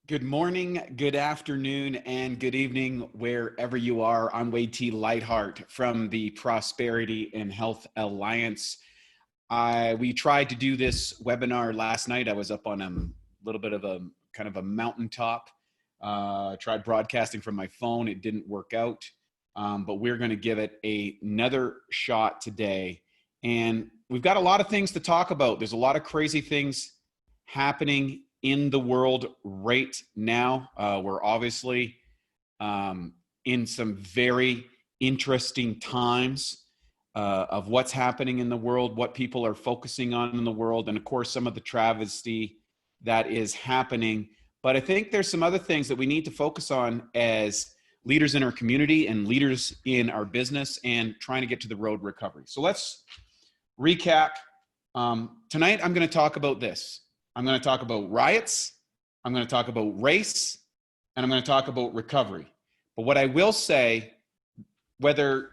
Good morning, good afternoon, and good evening, wherever you are. I'm Wade T. Lightheart from the Prosperity and Health Alliance. We tried to do this webinar last night. I was up on a little bit of a kind of a mountaintop. Tried broadcasting from my phone. It didn't work out, but we're going to give it another shot today. And we've got a lot of things to talk about. There's a lot of crazy things happening in the world right now. We're obviously in some very interesting times of what's happening in the world, what people are focusing on in the world, and of course, some of the travesty that is happening. But I think there's some other things that we need to focus on as leaders in our community and leaders in our business and trying to get to the road recovery. So let's recap. Tonight, I'm going to talk about this. I'm going to talk about riots, I'm going to talk about race, and I'm going to talk about recovery. But what I will say, whether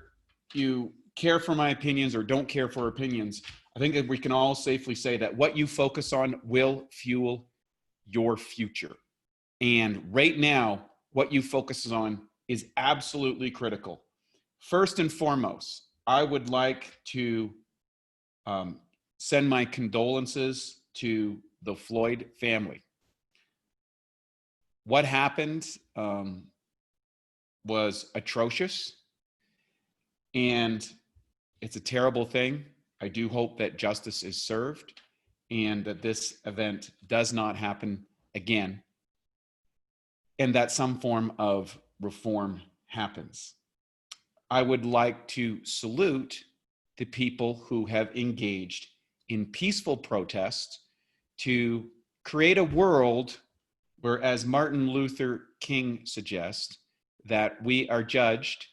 you care for my opinions or don't care for opinions, I think that we can all safely say that what you focus on will fuel your future. And right now, what you focus on is absolutely critical. First and foremost, I would like to send my condolences to the Floyd family. What happened was atrocious, and it's a terrible thing. I do hope that justice is served and that this event does not happen again, and that some form of reform happens. I would like to salute the people who have engaged in peaceful protests to create a world where, as Martin Luther King suggests, that we are judged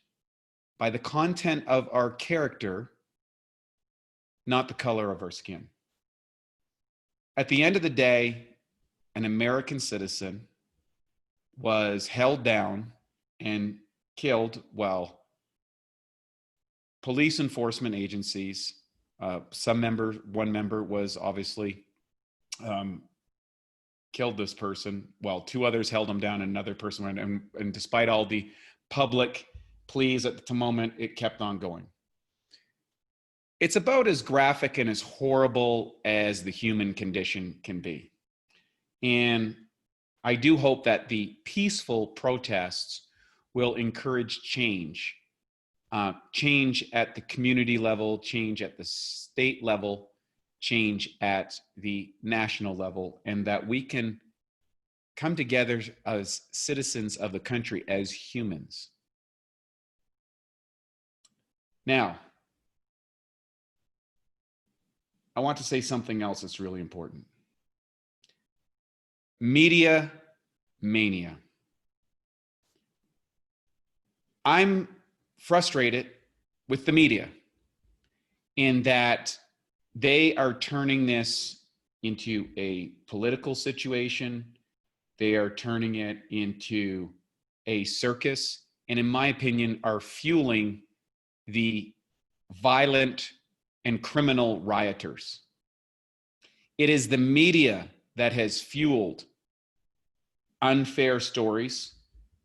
by the content of our character, not the color of our skin. At the end of the day, an American citizen was held down and killed while police enforcement agencies, one member was obviously killed this person while two others held him down and another person went, and despite all the public pleas at the moment, it kept on going. It's about as graphic and as horrible as the human condition can be. And I do hope that the peaceful protests will encourage change. Change at the community level, change at the state level, change at the national level, and that we can come together as citizens of the country, as humans. Now, I want to say something else that's really important. Media mania. I'm frustrated with the media in that they are turning this into a political situation. They are turning it into a circus, and in my opinion, are fueling the violent and criminal rioters. It is the media that has fueled unfair stories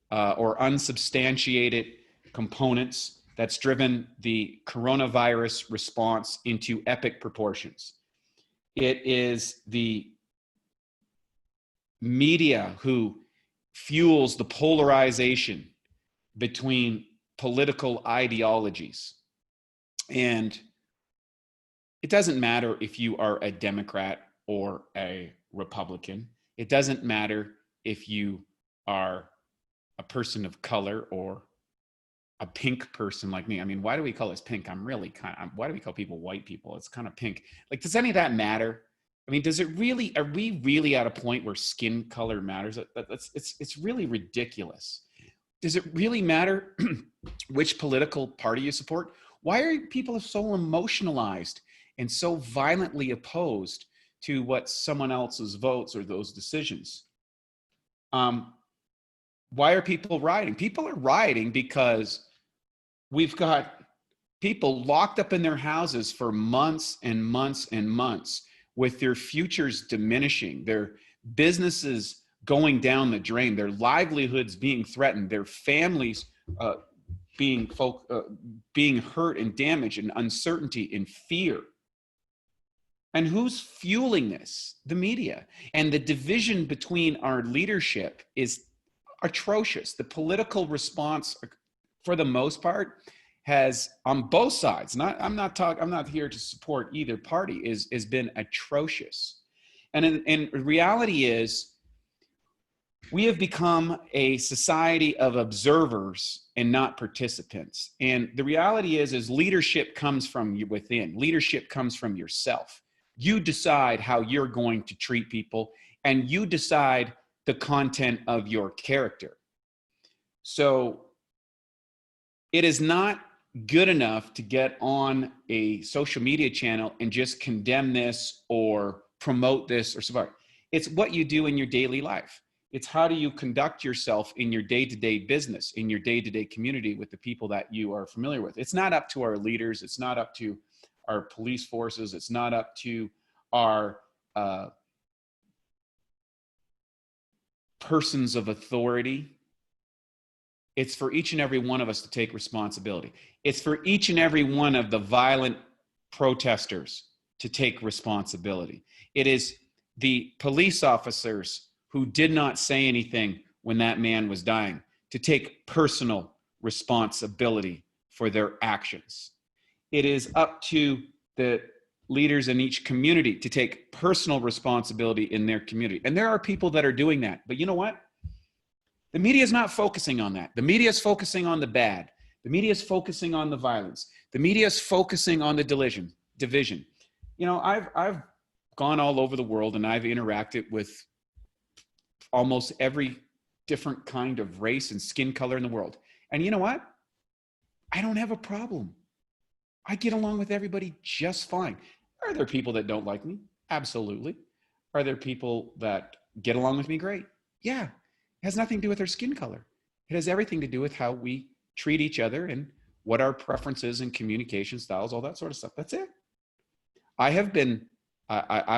or unsubstantiated components that's driven the coronavirus response into epic proportions. It is the media who fuels the polarization between political ideologies. And it doesn't matter if you are a Democrat or a Republican. It doesn't matter if you are a person of color or a pink person like me. I mean, why do we call this pink? Why do we call people white people? It's kind of pink. Like, does any of that matter? I mean, are we really at a point where skin color matters? It's really ridiculous. Does it really matter which political party you support? Why are people so emotionalized and so violently opposed to what someone else's votes or those decisions? Why are people rioting? People are rioting because we've got people locked up in their houses for months and months and months with their futures diminishing, their businesses going down the drain, their livelihoods being threatened, their families being hurt and damaged, and uncertainty and fear. And who's fueling this? The media. And the division between our leadership is atrocious. The political response, for the most part, has on both sides. I'm not here to support either party. Has been atrocious. And in reality is, we have become a society of observers and not participants. And the reality is leadership comes from within. Leadership comes from yourself. You decide how you're going to treat people, and you decide the content of your character. So it is not good enough to get on a social media channel and just condemn this or promote this or support. It's what you do in your daily life. It's how do you conduct yourself in your day-to-day business, in your day-to-day community with the people that you are familiar with. It's not up to our leaders. It's not up to our police forces. It's not up to our persons of authority. It's for each and every one of us to take responsibility. It's for each and every one of the violent protesters to take responsibility. It is the police officers who did not say anything when that man was dying to take personal responsibility for their actions. It is up to the leaders in each community to take personal responsibility in their community. And there are people that are doing that. But you know what? The media is not focusing on that. The media is focusing on the bad. The media is focusing on the violence. The media is focusing on the division. You know, I've gone all over the world, and I've interacted with almost every different kind of race and skin color in the world. And you know what? I don't have a problem. I get along with everybody just fine. Are there people that don't like me? Absolutely. Are there people that get along with me? Great. Yeah. It has nothing to do with their skin color. It has everything to do with how we treat each other and what our preferences and communication styles, all that sort of stuff. That's it. I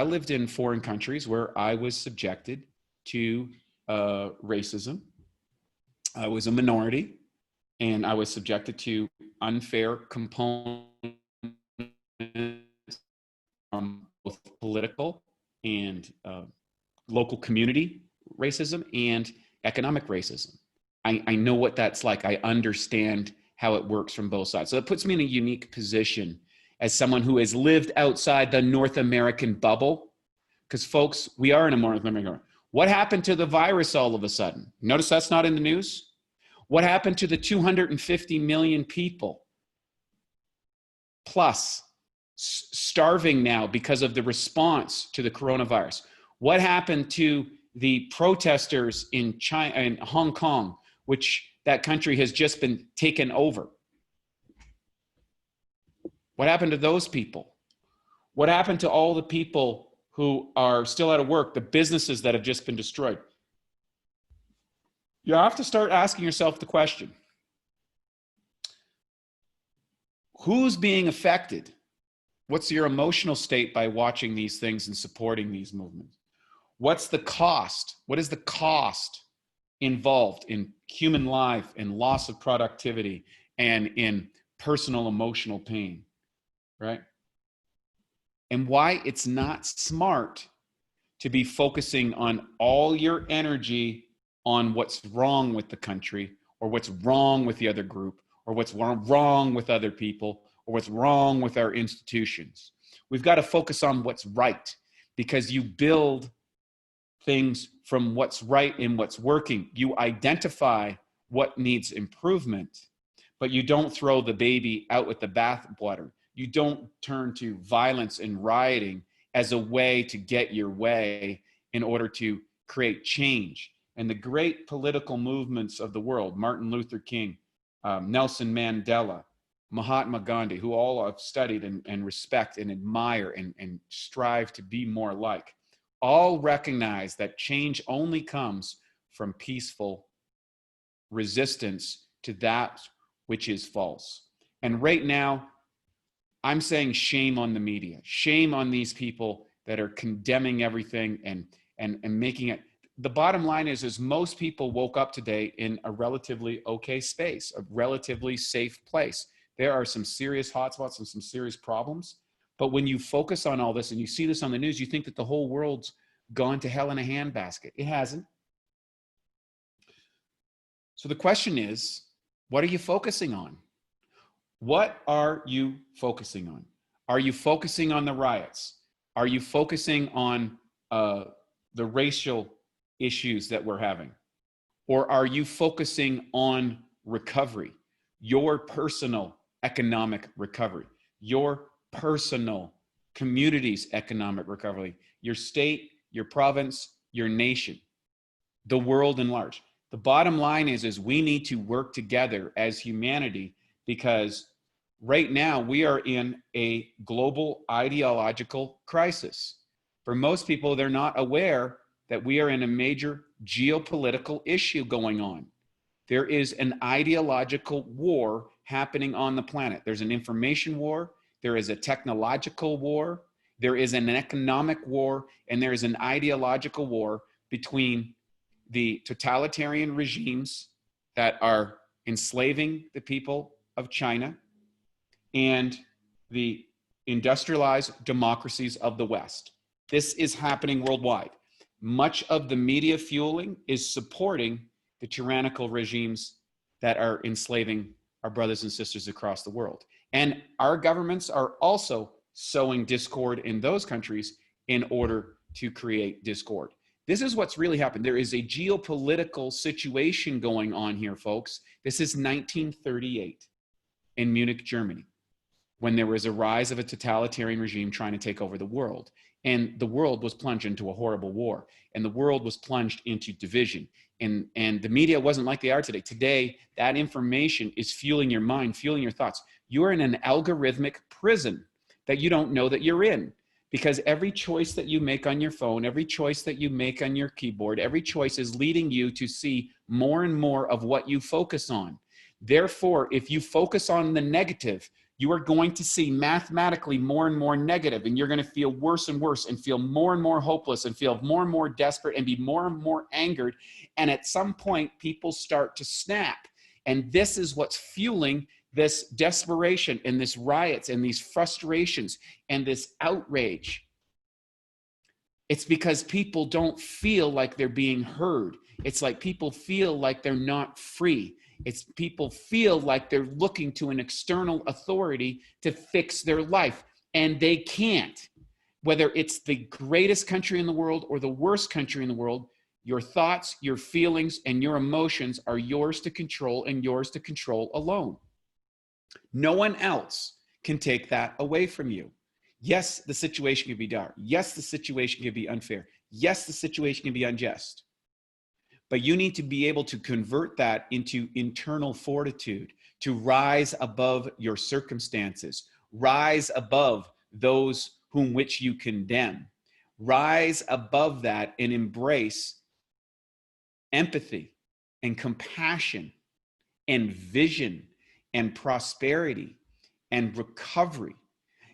lived in foreign countries where I was subjected to racism. I was a minority, and I was subjected to unfair components from both political and local community racism and economic racism. I know what that's like. I understand how it works from both sides. So it puts me in a unique position as someone who has lived outside the North American bubble. Because folks, we are in a North American. What happened to the virus all of a sudden? Notice that's not in the news. What happened to the 250 million people plus starving now because of the response to the coronavirus? What happened to the protesters in China and Hong Kong, which that country has just been taken over? What happened to those people? What happened to all the people who are still out of work, the businesses that have just been destroyed? You have to start asking yourself the question, who's being affected? What's your emotional state by watching these things and supporting these movements? What's the cost? What is the cost involved in human life and loss of productivity and in personal emotional pain, right? And why it's not smart to be focusing on all your energy on what's wrong with the country, or what's wrong with the other group, or what's wrong with other people, or what's wrong with our institutions. We've got to focus on what's right, because you build things from what's right and what's working. You identify what needs improvement, but you don't throw the baby out with the bathwater. You don't turn to violence and rioting as a way to get your way in order to create change. And the great political movements of the world, Martin Luther King, Nelson Mandela, Mahatma Gandhi, who all I've studied and respect and admire and strive to be more like, all recognize that change only comes from peaceful resistance to that which is false. And right now, I'm saying shame on the media, shame on these people that are condemning everything and making it. the bottom line is most people woke up today in a relatively okay space, a relatively safe place. There are some serious hotspots and some serious problems. But when you focus on all this and you see this on the news, you think that the whole world's gone to hell in a handbasket. It hasn't. So the question is, what are you focusing on? What are you focusing on? Are you focusing on the riots? Are you focusing on the racial issues that we're having? Or are you focusing on recovery, your personal economic recovery, your personal community's economic recovery, your state, your province, your nation, the world in large? The bottom line is we need to work together as humanity, because right now we are in a global ideological crisis. For most people, they're not aware that we are in a major geopolitical issue going on. There is an ideological war happening on the planet. There's an information war, there is a technological war, there is an economic war, and there is an ideological war between the totalitarian regimes that are enslaving the people of China and the industrialized democracies of the West. This is happening worldwide. Much of the media fueling is supporting the tyrannical regimes that are enslaving our brothers and sisters across the world. And our governments are also sowing discord in those countries in order to create discord. This is what's really happened. There is a geopolitical situation going on here, folks. This is 1938 in Munich, Germany, when there was a rise of a totalitarian regime trying to take over the world. And the world was plunged into a horrible war. And the world was plunged into division. And the media wasn't like they are today. Today, that information is fueling your mind, fueling your thoughts. You're in an algorithmic prison that you don't know that you're in. Because every choice that you make on your phone, every choice that you make on your keyboard, every choice is leading you to see more and more of what you focus on. Therefore, if you focus on the negative, you are going to see mathematically more and more negative, and you're going to feel worse and worse and feel more and more hopeless and feel more and more desperate and be more and more angered. And at some point, people start to snap. And this is what's fueling this desperation and this riots and these frustrations and this outrage. It's because people don't feel like they're being heard. It's like people feel like they're not free. It's people feel like they're looking to an external authority to fix their life, and they can't. Whether it's the greatest country in the world or the worst country in the world, your thoughts, your feelings, and your emotions are yours to control and yours to control alone. No one else can take that away from you. Yes, the situation can be dark. Yes, the situation can be unfair. Yes, the situation can be unjust. But you need to be able to convert that into internal fortitude, to rise above your circumstances, rise above those whom which you condemn, rise above that and embrace empathy and compassion and vision and prosperity and recovery,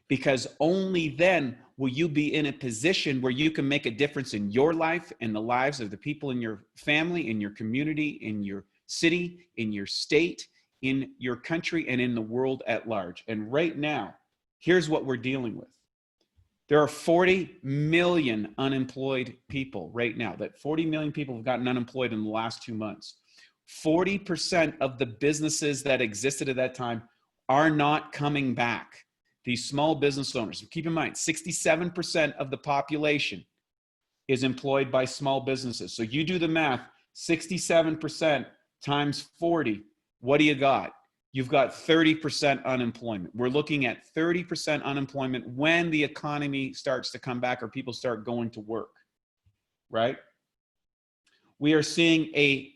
because only then will you be in a position where you can make a difference in your life and the lives of the people in your family, in your community, in your city, in your state, in your country, and in the world at large. And right now, here's what we're dealing with. There are 40 million unemployed people right now. That 40 million people have gotten unemployed in the last 2 months. 40% of the businesses that existed at that time are not coming back. These small business owners, keep in mind, 67% of the population is employed by small businesses. So you do the math, 67% times 40, what do you got? You've got 30% unemployment. We're looking at 30% unemployment when the economy starts to come back or people start going to work, right? We are seeing a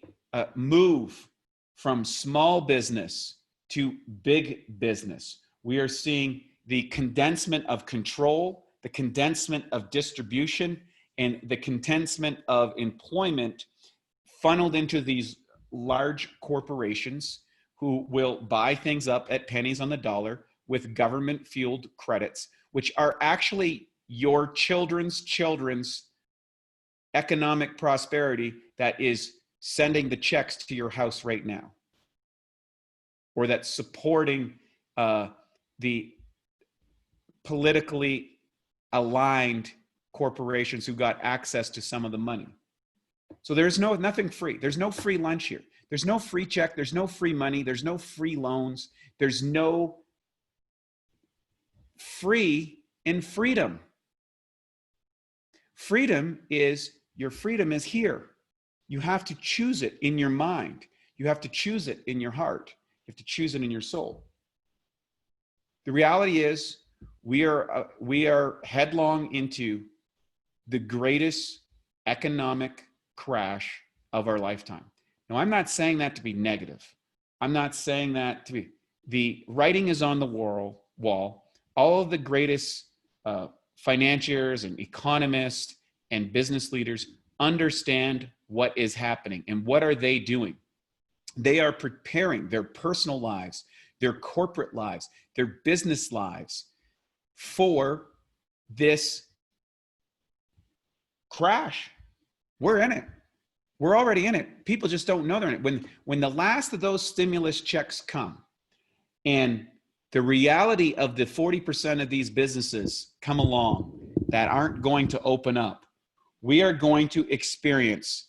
move from small business to big business. We are seeing the condensement of control, the condensement of distribution, and the condensement of employment funneled into these large corporations who will buy things up at pennies on the dollar with government-fueled credits, which are actually your children's economic prosperity that is sending the checks to your house right now, or that's supporting the politically aligned corporations who got access to some of the money. So there's nothing free. There's no free lunch here. There's no free check. There's no free money. There's no free loans. There's no free in freedom. Freedom is, your freedom is here. You have to choose it in your mind. You have to choose it in your heart. You have to choose it in your soul. The reality is we are headlong into the greatest economic crash of our lifetime. Now, I'm not saying that to be negative. I'm not saying that to be, the writing is on the wall. All of the greatest financiers and economists and business leaders understand what is happening. And what are they doing? They are preparing their personal lives, their corporate lives, their business lives for this crash. We're in it. We're already in it. People just don't know they're in it. When the last of those stimulus checks come and the reality of the 40% of these businesses come along that aren't going to open up, we are going to experience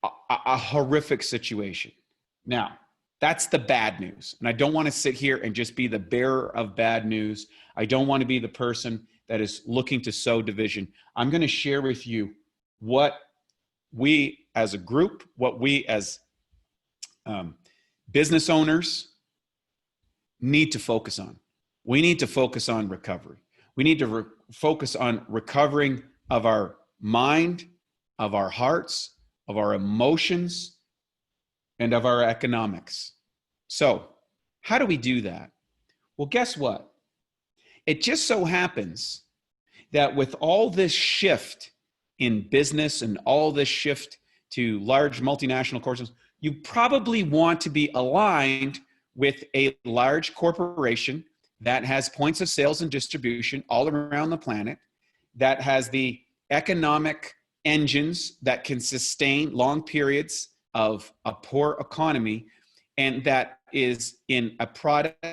a horrific situation. Now, that's the bad news. And I don't want to sit here and just be the bearer of bad news. I don't want to be the person that is looking to sow division. I'm going to share with you what we as a group, what we as business owners need to focus on. We need to focus on recovery. We need to focus on recovering of our mind, of our hearts, of our emotions, and of our economics. So, how do we do that? Well, guess what? It just so happens that with all this shift in business and all this shift to large multinational corporations, you probably want to be aligned with a large corporation that has points of sales and distribution all around the planet, that has the economic engines that can sustain long periods of a poor economy, and that is in a product,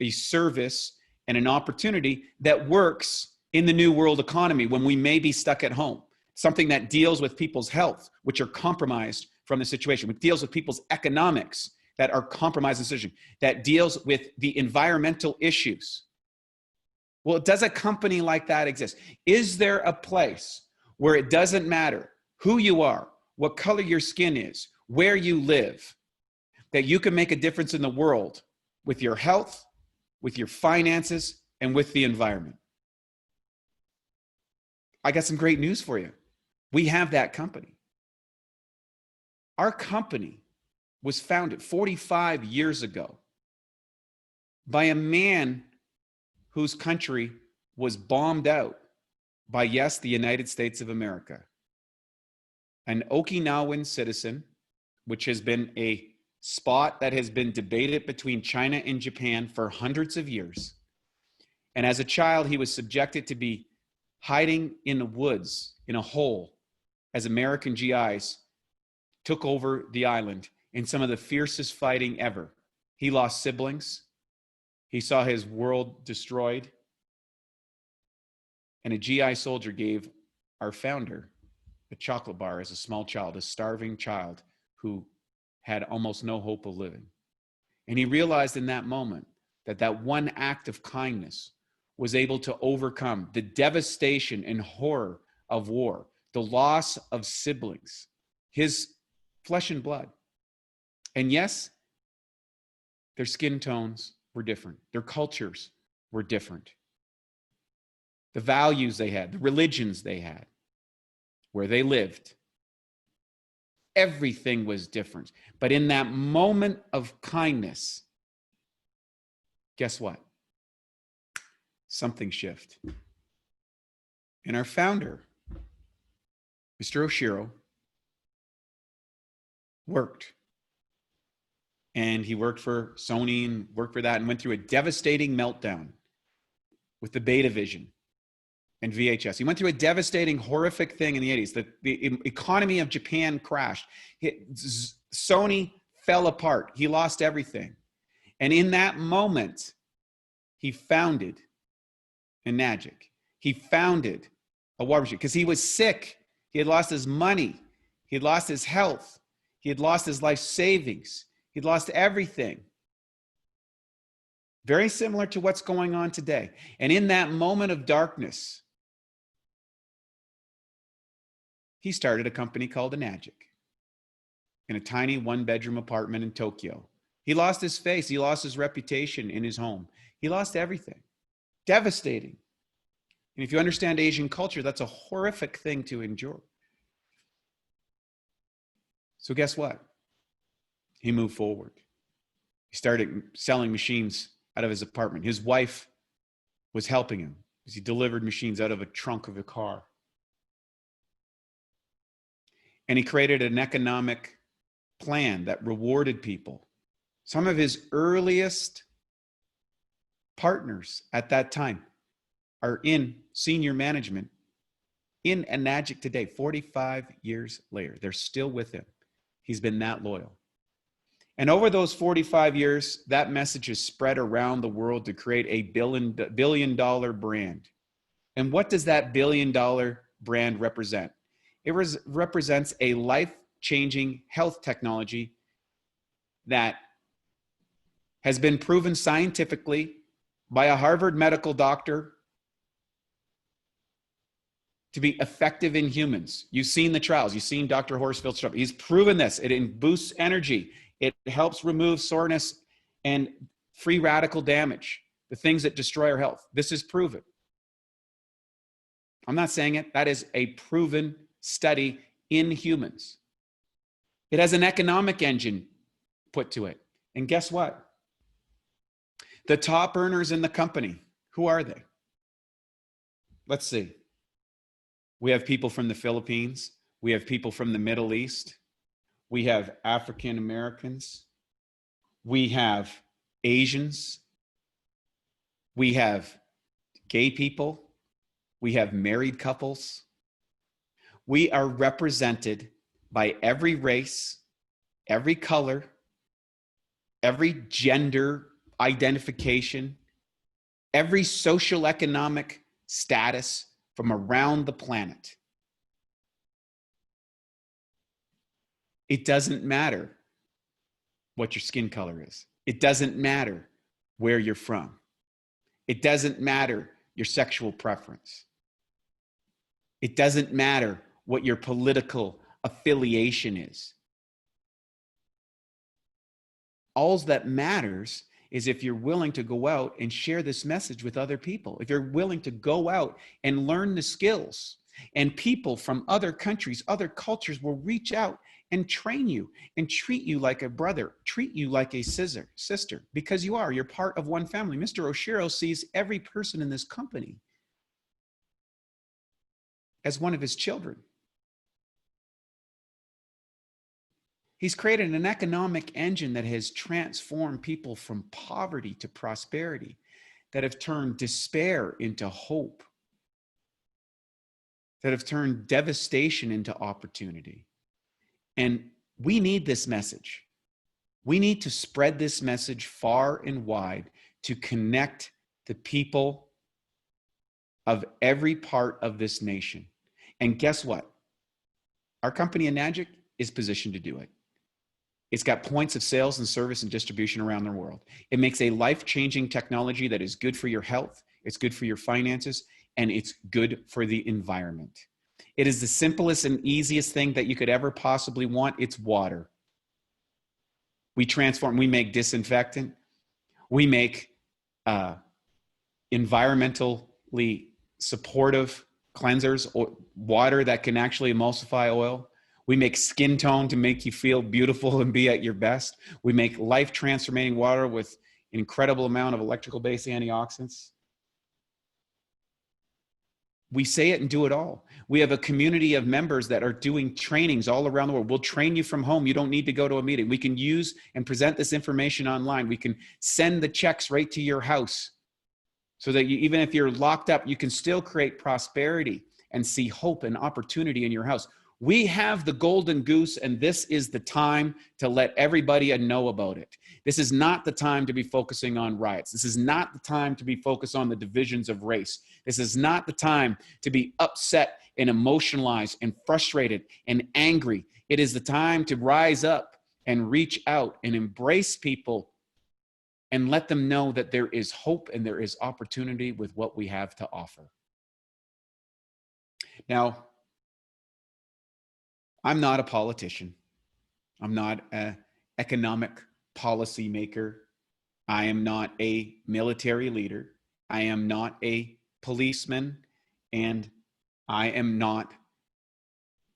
a service, and an opportunity that works in the new world economy when we may be stuck at home. Something that deals with people's health, which are compromised from the situation, which deals with people's economics that are compromised in the situation, that deals with the environmental issues. Well, does a company like that exist? Is there a place where it doesn't matter who you are, what color your skin is, where you live, that you can make a difference in the world with your health, with your finances, and with the environment? I got some great news for you. We have that company. Our company was founded 45 years ago by a man whose country was bombed out by, yes, the United States of America. An Okinawan citizen, which has been a spot that has been debated between China and Japan for hundreds of years. And as a child, he was subjected to be hiding in the woods in a hole as American GIs took over the island in some of the fiercest fighting ever. He lost siblings. He saw his world destroyed. And a GI soldier gave our founder a chocolate bar as a small child, a starving child who had almost no hope of living. And he realized in that moment that that one act of kindness was able to overcome the devastation and horror of war, the loss of siblings, his flesh and blood. And yes, their skin tones were different. Their cultures were different. The values they had, the religions they had, where they lived, everything was different. But in that moment of kindness, guess what? Something shifted. And our founder, Mr. Oshiro, worked. And he worked for Sony and worked for that and went through a devastating meltdown with the Beta Vision. and VHS. He went through a devastating, horrific thing in the 80s. The economy of Japan crashed. Sony fell apart. He lost everything. And in that moment, he founded Enagic. He founded a water machine because he was sick. He had lost his money. He had lost his health. He had lost his life savings. He'd lost everything. Very similar to what's going on today. And in that moment of darkness, he started a company called Enagic in a tiny one-bedroom apartment in Tokyo. He lost his face. He lost his reputation in his home. He lost everything. Devastating. And if you understand Asian culture, that's a horrific thing to endure. So guess what? He moved forward. He started selling machines out of his apartment. His wife was helping him as he delivered machines out of a trunk of a car. And he created an economic plan that rewarded people. Some of his earliest partners at that time are in senior management in Enagic today, 45 years later. They're still with him. He's been that loyal. And over those 45 years, that message has spread around the world to create a billion-dollar brand. And what does that billion-dollar brand represent? It represents a life-changing health technology that has been proven scientifically by a Harvard medical doctor to be effective in humans. You've seen the trials. You've seen Dr. Horsfield's stuff. He's proven this. It boosts energy. It helps remove soreness and free radical damage, the things that destroy our health. This is proven. I'm not saying it. That is a proven study in humans. It has an economic engine put to it. And guess what? The top earners in the company, who are they? Let's see. We have people from the Philippines. We have people from the Middle East. We have African Americans. We have Asians. We have gay people. We have married couples. We are represented by every race, every color, every gender identification, every social economic status from around the planet. It doesn't matter what your skin color is. It doesn't matter where you're from. It doesn't matter your sexual preference. It doesn't matter what your political affiliation is. All that matters is if you're willing to go out and share this message with other people, if you're willing to go out and learn the skills, and people from other countries, other cultures will reach out and train you and treat you like a brother, treat you like a sister, because you're part of one family. Mr. Oshiro sees every person in this company as one of his children. He's created an economic engine that has transformed people from poverty to prosperity, that have turned despair into hope, that have turned devastation into opportunity. And we need this message. We need to spread this message far and wide to connect the people of every part of this nation. And guess what? Our company, Enagic, is positioned to do it. It's got points of sales and service and distribution around the world. It makes a life-changing technology that is good for your health, it's good for your finances, and it's good for the environment. It is the simplest and easiest thing that you could ever possibly want. It's water. We transform, we make disinfectant, we make environmentally supportive cleansers, or water that can actually emulsify oil. We make skin tone to make you feel beautiful and be at your best. We make life transforming water with an incredible amount of electrical based antioxidants. We say it and do it all. We have a community of members that are doing trainings all around the world. We'll train you from home. You don't need to go to a meeting. We can use and present this information online. We can send the checks right to your house. so that even if you're locked up, you can still create prosperity and see hope and opportunity in your house. We have the golden goose, and this is the time to let everybody know about it. This is not the time to be focusing on riots. This is not the time to be focused on the divisions of race. This is not the time to be upset and emotionalized and frustrated and angry. It is the time to rise up and reach out and embrace people and let them know that there is hope and there is opportunity with what we have to offer. Now, I'm not a politician. I'm not an economic policy maker. I am not a military leader. I am not a policeman, and I am not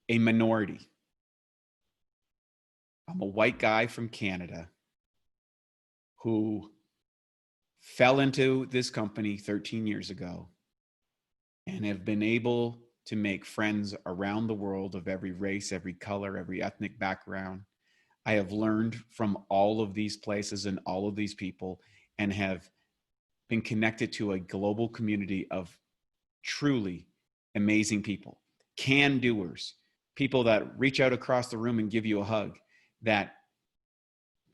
a minority. I'm a white guy from Canada who fell into this company 13 years ago and have been able to make friends around the world of every race, every color, every ethnic background. I have learned from all of these places and all of these people, and have been connected to a global community of truly amazing people, can-doers, people that reach out across the room and give you a hug, that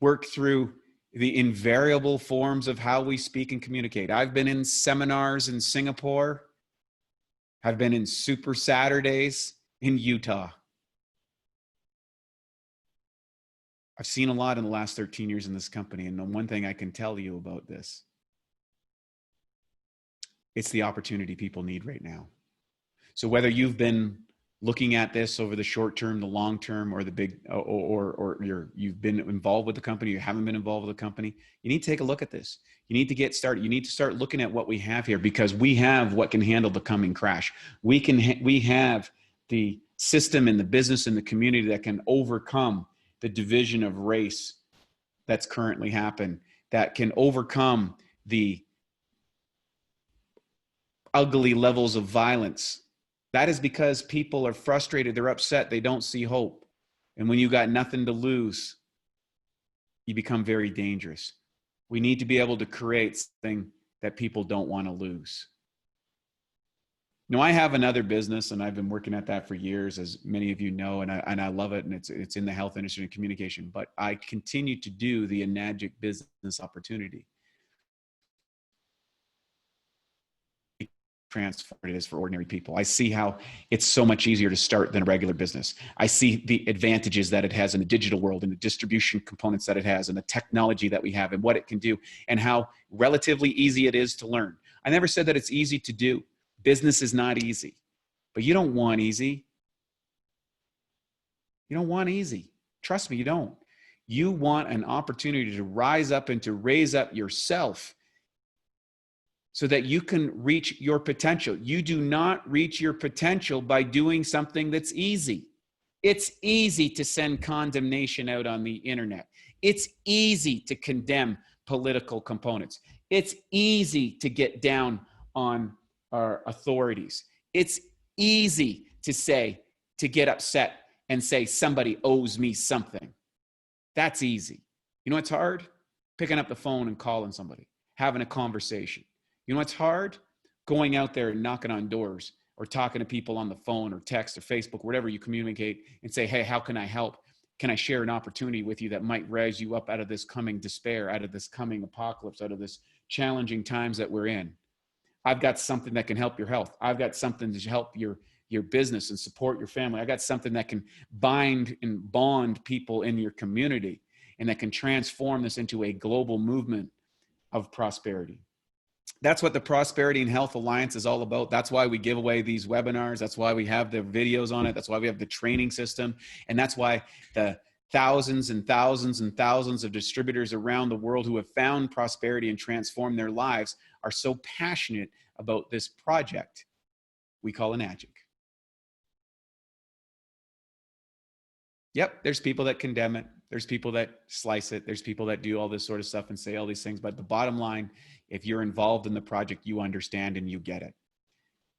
work through the invariable forms of how we speak and communicate. I've been in seminars in Singapore. I've been in Super Saturdays in Utah. I've seen a lot in the last 13 years in this company. And the one thing I can tell you about this, it's the opportunity people need right now. So whether you've been looking at this over the short term, the long term, or the big, or you've been involved with the company, you haven't been involved with the company, you need to take a look at this. You need to get started. You need to start looking at what we have here, because we have what can handle the coming crash. We have the system and the business and the community that can overcome the division of race that's currently happened, that can overcome the ugly levels of violence. That is because people are frustrated, they're upset, they don't see hope. And when you got nothing to lose, you become very dangerous. We need to be able to create something that people don't want to lose. Now, I have another business, and I've been working at that for years, as many of you know, and I love it, and it's in the health industry and communication. But I continue to do the Enagic business opportunity. Transformed it is for ordinary people. I see how it's so much easier to start than a regular business. I see the advantages that it has in the digital world, and the distribution components that it has, and the technology that we have, and what it can do, and how relatively easy it is to learn. I never said that it's easy to do. Business is not easy, but you don't want easy. You don't want easy. Trust me, you don't. You want an opportunity to rise up and to raise up yourself so that you can reach your potential. You do not reach your potential by doing something that's easy. It's easy to send condemnation out on the internet. It's easy to condemn political components. It's easy to get down on our authorities. It's easy to get upset and say somebody owes me something. That's easy. You know what's hard? Picking up the phone and calling somebody, having a conversation. You know what's hard? Going out there and knocking on doors, or talking to people on the phone or text or Facebook, whatever you communicate, and say, hey, how can I help? Can I share an opportunity with you that might raise you up out of this coming despair, out of this coming apocalypse, out of this challenging times that we're in? I've got something that can help your health. I've got something to help your business and support your family. I got something that can bind and bond people in your community, and that can transform this into a global movement of prosperity. That's what the Prosperity and Health Alliance is all about. That's why we give away these webinars. That's why we have the videos on it. That's why we have the training system. And that's why the thousands and thousands and thousands of distributors around the world who have found prosperity and transformed their lives are so passionate about this project we call Enagic. Yep, there's people that condemn it. There's people that slice it. There's people that do all this sort of stuff and say all these things. But the bottom line, if you're involved in the project, you understand and you get it.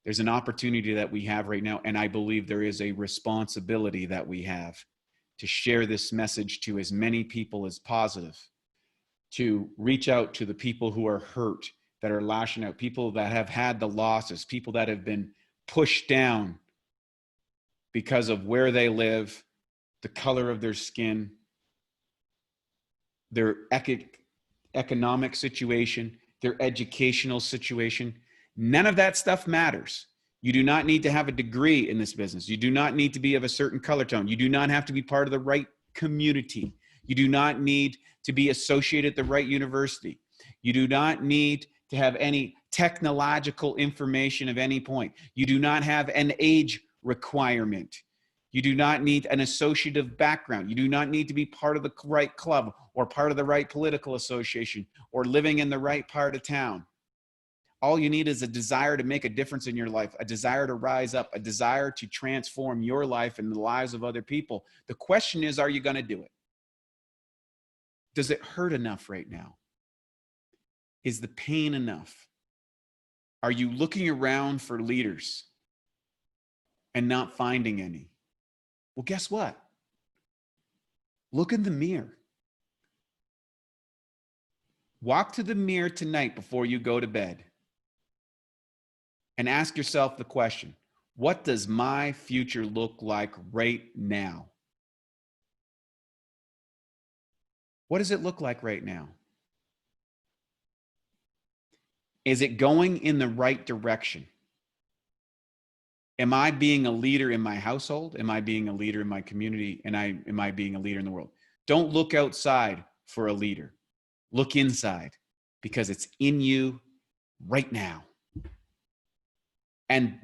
There's an opportunity that we have right now, and I believe there is a responsibility that we have to share this message to as many people as positive, to reach out to the people who are hurt, that are lashing out, people that have had the losses, people that have been pushed down because of where they live, the color of their skin, their economic situation, their educational situation. None of that stuff matters. You do not need to have a degree in this business. You do not need to be of a certain color tone. You do not have to be part of the right community. You do not need to be associated at the right university. You do not need to have any technological information of any point. You do not have an age requirement. You do not need an associative background. You do not need to be part of the right club or part of the right political association or living in the right part of town. All you need is a desire to make a difference in your life, a desire to rise up, a desire to transform your life and the lives of other people. The question is, are you going to do it? Does it hurt enough right now? Is the pain enough? Are you looking around for leaders and not finding any? Well, guess what? Look in the mirror. Walk to the mirror tonight before you go to bed and ask yourself the question, what does my future look like right now? What does it look like right now? Is it going in the right direction? Am I being a leader in my household? Am I being a leader in my community? And am I being a leader in the world? Don't look outside for a leader. Look inside, because it's in you right now. And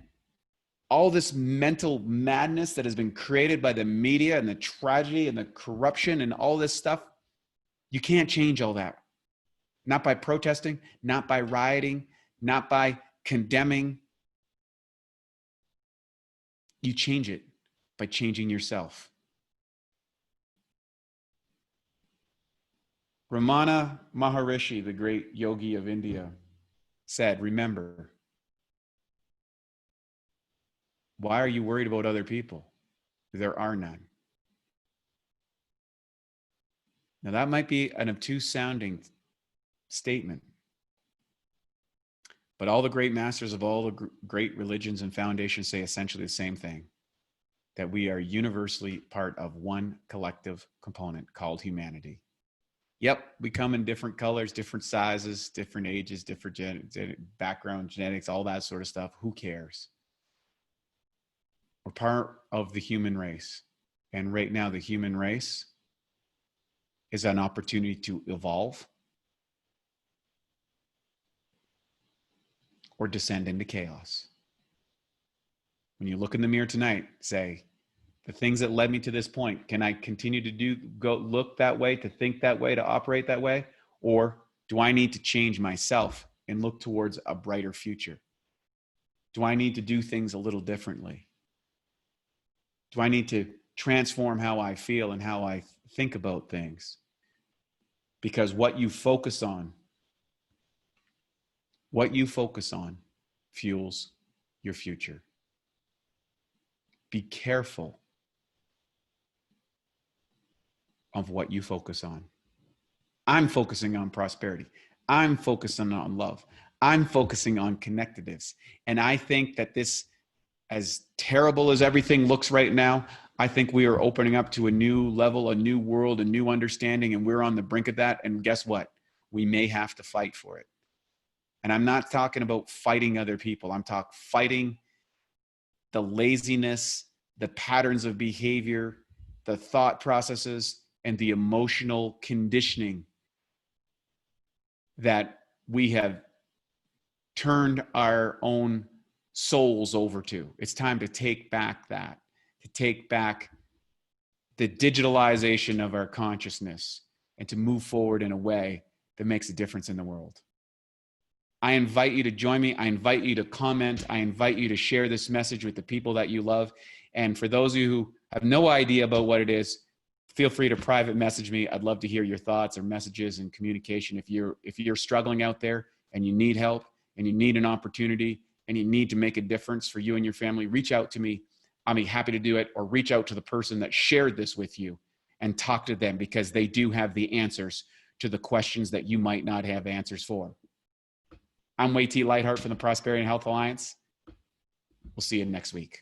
all this mental madness that has been created by the media and the tragedy and the corruption and all this stuff, you can't change all that. Not by protesting, not by rioting, not by condemning. You change it by changing yourself. Ramana Maharishi, the great yogi of India, said, remember, why are you worried about other people? There are none. Now that might be an obtuse sounding statement, but all the great masters of all the great religions and foundations say essentially the same thing, that we are universally part of one collective component called humanity. Yep, we come in different colors, different sizes, different ages, different background, genetics, all that sort of stuff. Who cares? We're part of the human race. And right now, the human race is an opportunity to evolve or descend into chaos. When you look in the mirror tonight, say, the things that led me to this point, can I continue to look that way, to think that way, to operate that way? Or do I need to change myself and look towards a brighter future? Do I need to do things a little differently? Do I need to transform how I feel and how I think about things? Because what you focus on fuels your future. Be careful of what you focus on. I'm focusing on prosperity. I'm focusing on love. I'm focusing on connectedness. And I think that this, as terrible as everything looks right now, I think we are opening up to a new level, a new world, a new understanding, and we're on the brink of that. And guess what? We may have to fight for it. And I'm not talking about fighting other people. I'm talking fighting the laziness, the patterns of behavior, the thought processes, and the emotional conditioning that we have turned our own souls over to. It's time to take back that, to take back the digitalization of our consciousness and to move forward in a way that makes a difference in the world. I invite you to join me. I invite you to comment. I invite you to share this message with the people that you love. And for those of you who have no idea about what it is, feel free to private message me. I'd love to hear your thoughts or messages and communication. If you're struggling out there and you need help and you need an opportunity and you need to make a difference for you and your family, reach out to me. I'll be happy to do it, or reach out to the person that shared this with you and talk to them, because they do have the answers to the questions that you might not have answers for. I'm Wade T. Lightheart from the Prosperity and Health Alliance. We'll see you next week.